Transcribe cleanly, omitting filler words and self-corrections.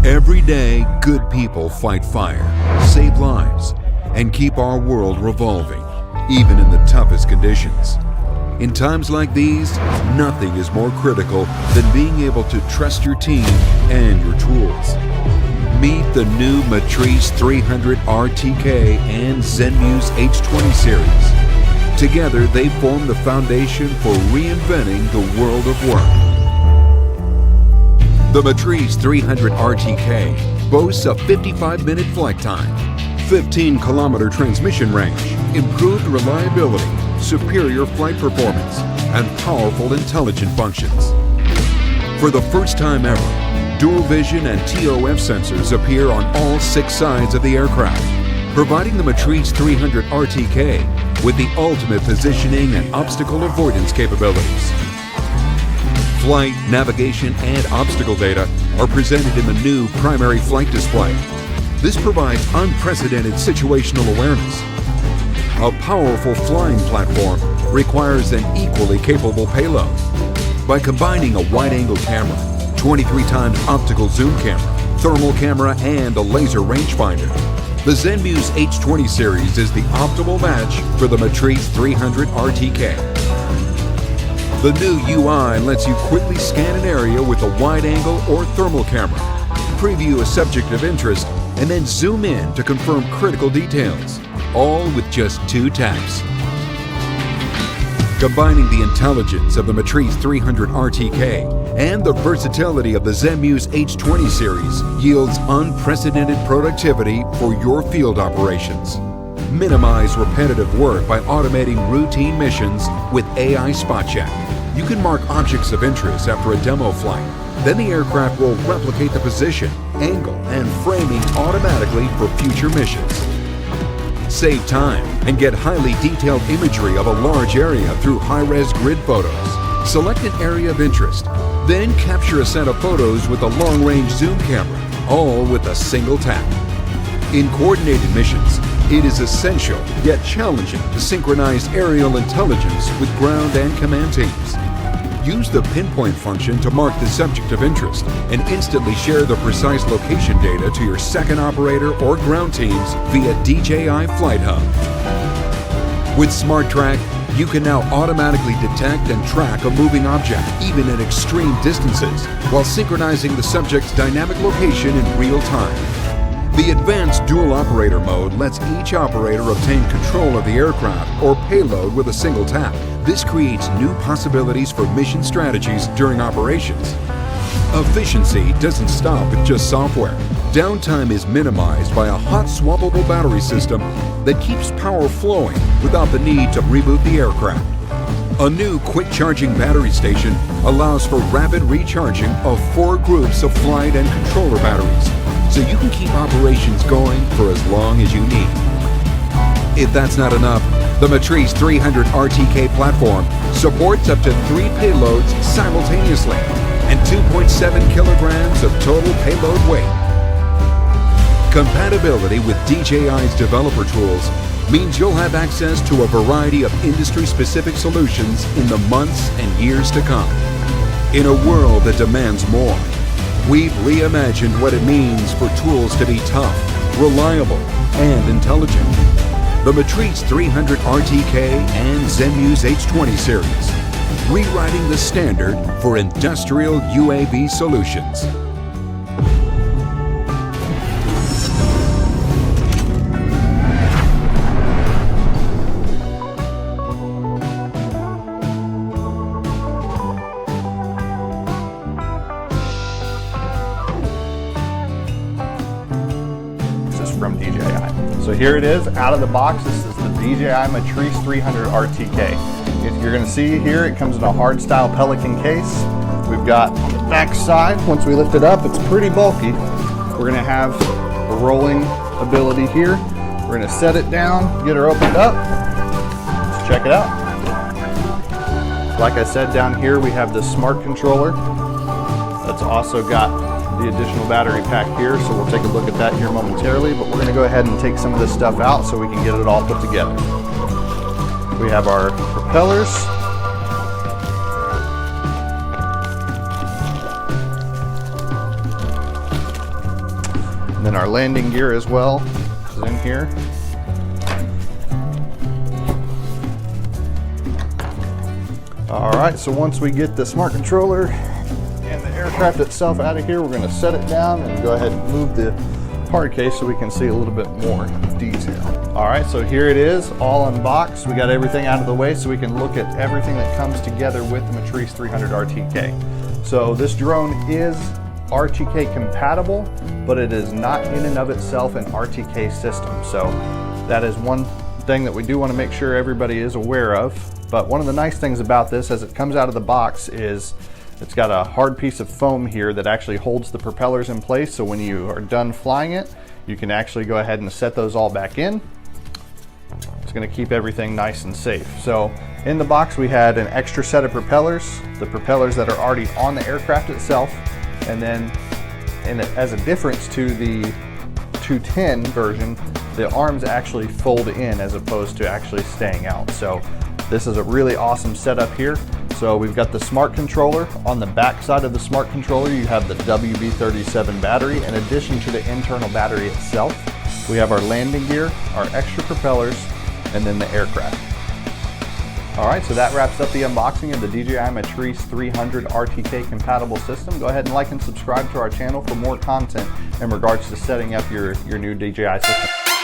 Every day, good people fight fire, save lives, and keep our world revolving, even in the toughest conditions. In times like these, nothing is more critical than being able to trust your team and your tools. Meet the new Matrice 300 RTK and Zenmuse H20 series. Together, they form the foundation for reinventing the world of work. The Matrice 300 RTK boasts a 55-minute flight time, 15-kilometer transmission range, improved reliability, superior flight performance, and powerful intelligent functions. For the first time ever, dual vision and TOF sensors appear on all 6 sides of the aircraft, providing the Matrice 300 RTK with the ultimate positioning and obstacle avoidance capabilities. Flight, navigation, and obstacle data are presented in the new primary flight display. This provides unprecedented situational awareness. A powerful flying platform requires an equally capable payload. By combining a wide-angle camera, 23 times optical zoom camera, thermal camera, and a laser rangefinder, the Zenmuse H20 series is the optimal match for the Matrice 300 RTK. The new UI lets you quickly scan an area with a wide-angle or thermal camera, preview a subject of interest, and then zoom in to confirm critical details, all with just 2 taps. Combining the intelligence of the Matrice 300 RTK and the versatility of the Zenmuse H20 series yields unprecedented productivity for your field operations. Minimize repetitive work by automating routine missions with AI Spot Check. You can mark objects of interest after a demo flight. Then the aircraft will replicate the position, angle, and framing automatically for future missions. Save time and get highly detailed imagery of a large area through high-res grid photos. Select an area of interest, then capture a set of photos with a long-range zoom camera, all with a single tap. In coordinated missions, it is essential yet challenging to synchronize aerial intelligence with ground and command teams. Use the pinpoint function to mark the subject of interest and instantly share the precise location data to your second operator or ground teams via DJI Flight Hub. With Smart Track, you can now automatically detect and track a moving object, even at extreme distances, while synchronizing the subject's dynamic location in real time. The advanced dual operator mode lets each operator obtain control of the aircraft or payload with a single tap. This creates new possibilities for mission strategies during operations. Efficiency doesn't stop with just software. Downtime is minimized by a hot swappable battery system that keeps power flowing without the need to reboot the aircraft. A new quick charging battery station allows for rapid recharging of 4 groups of flight and controller batteries, so you can keep operations going for as long as you need. If that's not enough, the Matrice 300 RTK platform supports up to 3 payloads simultaneously and 2.7 kilograms of total payload weight. Compatibility with DJI's developer tools means you'll have access to a variety of industry-specific solutions in the months and years to come. In a world that demands more, we've reimagined what it means for tools to be tough, reliable, and intelligent. The Matrice 300 RTK and Zenmuse H20 series, rewriting the standard for industrial UAV solutions. From DJI. So here it is out of the box. This is the DJI Matrice 300 RTK. If you're going to see here, it comes in a hard style Pelican case. We've got on the back side, once we lift it up, it's pretty bulky. We're going to have a rolling ability here. We're going to set it down, get her opened up. Let's check it out. Like I said, down here we have the smart controller. That's also got the additional battery pack here, so we'll take a look at that here momentarily, but we're going to go ahead and take some of this stuff out so we can get it all put together. We have our propellers. Then our landing gear as well is in here. All right, so once we get the smart controller and the aircraft itself out of here, we're gonna set it down and go ahead and move the hard case so we can see a little bit more detail. All right, so here it is, all unboxed. We got everything out of the way so we can look at everything that comes together with the Matrice 300 RTK. So this drone is RTK compatible, but it is not in and of itself an RTK system. So that is one thing that we do want to make sure everybody is aware of. But one of the nice things about this as it comes out of the box is it's got a hard piece of foam here that actually holds the propellers in place. So when you are done flying it, you can actually go ahead and set those all back in. It's going to keep everything nice and safe. So in the box we had an extra set of propellers, the propellers that are already on the aircraft itself, and then as a difference to the 210 version, the arms actually fold in as opposed to actually staying out. So this is a really awesome setup here. So we've got the smart controller. On the back side of the smart controller, you have the WB37 battery. In addition to the internal battery itself, we have our landing gear, our extra propellers, and then the aircraft. All right, so that wraps up the unboxing of the DJI Matrice 300 RTK compatible system. Go ahead and like and subscribe to our channel for more content in regards to setting up your new DJI system.